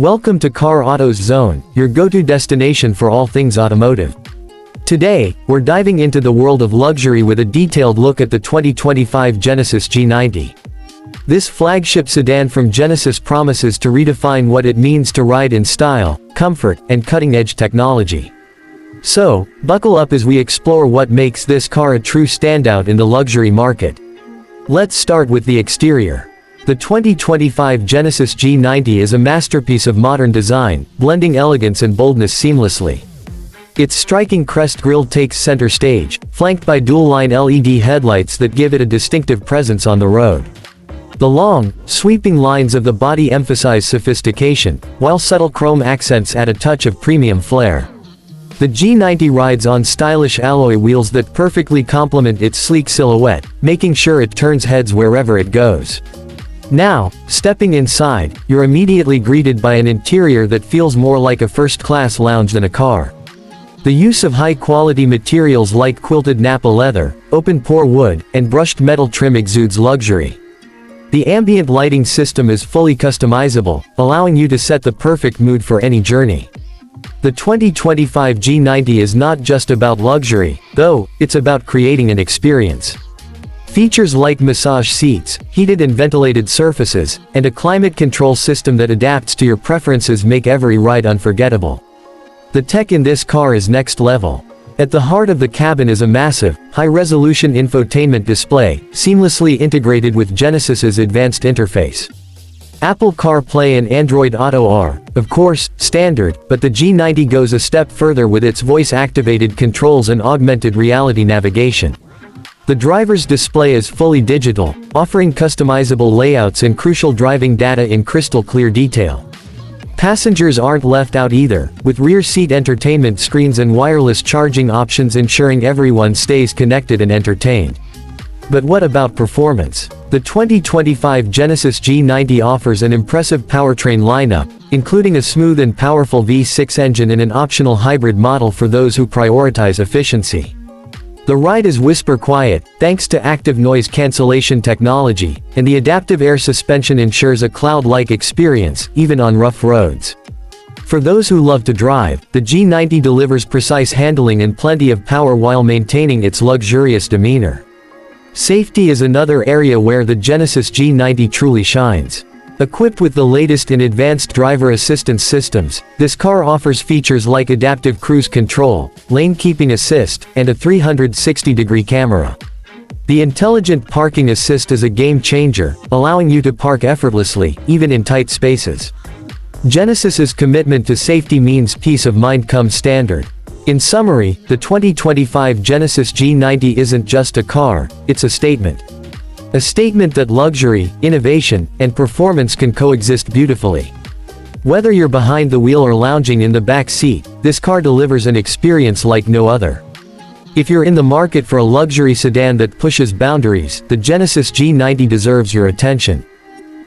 Welcome to Car Auto's Zone, your go-to destination for all things automotive. Today, we're diving into the world of luxury with a detailed look at the 2025 Genesis G90. This flagship sedan from Genesis promises to redefine what it means to ride in style, comfort, and cutting-edge technology. So, buckle up as we explore what makes this car a true standout in the luxury market. Let's start with the exterior. The 2025 Genesis G90 is a masterpiece of modern design, blending elegance and boldness seamlessly. Its striking crest grille takes center stage, flanked by dual-line LED headlights that give it a distinctive presence on the road. The long, sweeping lines of the body emphasize sophistication, while subtle chrome accents add a touch of premium flair. The G90 rides on stylish alloy wheels that perfectly complement its sleek silhouette, making sure it turns heads wherever it goes. Now, stepping inside, you're immediately greeted by an interior that feels more like a first-class lounge than a car. The use of high-quality materials like quilted Napa leather, open-pore wood, and brushed metal trim exudes luxury. The ambient lighting system is fully customizable, allowing you to set the perfect mood for any journey. The 2025 G90 is not just about luxury, though, it's about creating an experience. Features like massage seats, heated and ventilated surfaces, and a climate control system that adapts to your preferences make every ride unforgettable. The tech in this car is next level. At the heart of the cabin is a massive, high-resolution infotainment display, seamlessly integrated with Genesis's advanced interface. Apple CarPlay and Android Auto are, of course, standard, but the G90 goes a step further with its voice-activated controls and augmented reality navigation. The driver's display is fully digital, offering customizable layouts and crucial driving data in crystal-clear detail. Passengers aren't left out either, with rear-seat entertainment screens and wireless charging options ensuring everyone stays connected and entertained. But what about performance? The 2025 Genesis G90 offers an impressive powertrain lineup, including a smooth and powerful V6 engine and an optional hybrid model for those who prioritize efficiency. The ride is whisper quiet, thanks to active noise cancellation technology, and the adaptive air suspension ensures a cloud-like experience, even on rough roads. For those who love to drive, the G90 delivers precise handling and plenty of power while maintaining its luxurious demeanor. Safety is another area where the Genesis G90 truly shines. Equipped with the latest in advanced driver assistance systems, this car offers features like adaptive cruise control, lane keeping assist, and a 360-degree camera. The intelligent parking assist is a game changer, allowing you to park effortlessly, even in tight spaces. Genesis's commitment to safety means peace of mind comes standard. In summary, the 2025 Genesis G90 isn't just a car, it's a statement. A statement that luxury, innovation, and performance can coexist beautifully. Whether you're behind the wheel or lounging in the back seat, this car delivers an experience like no other. If you're in the market for a luxury sedan that pushes boundaries, the Genesis G90 deserves your attention.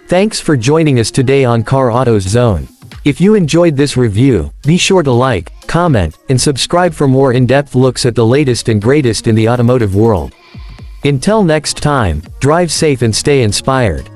Thanks for joining us today on Car Auto's Zone. If you enjoyed this review, be sure to like, comment, and subscribe for more in-depth looks at the latest and greatest in the automotive world. Until next time, drive safe and stay inspired.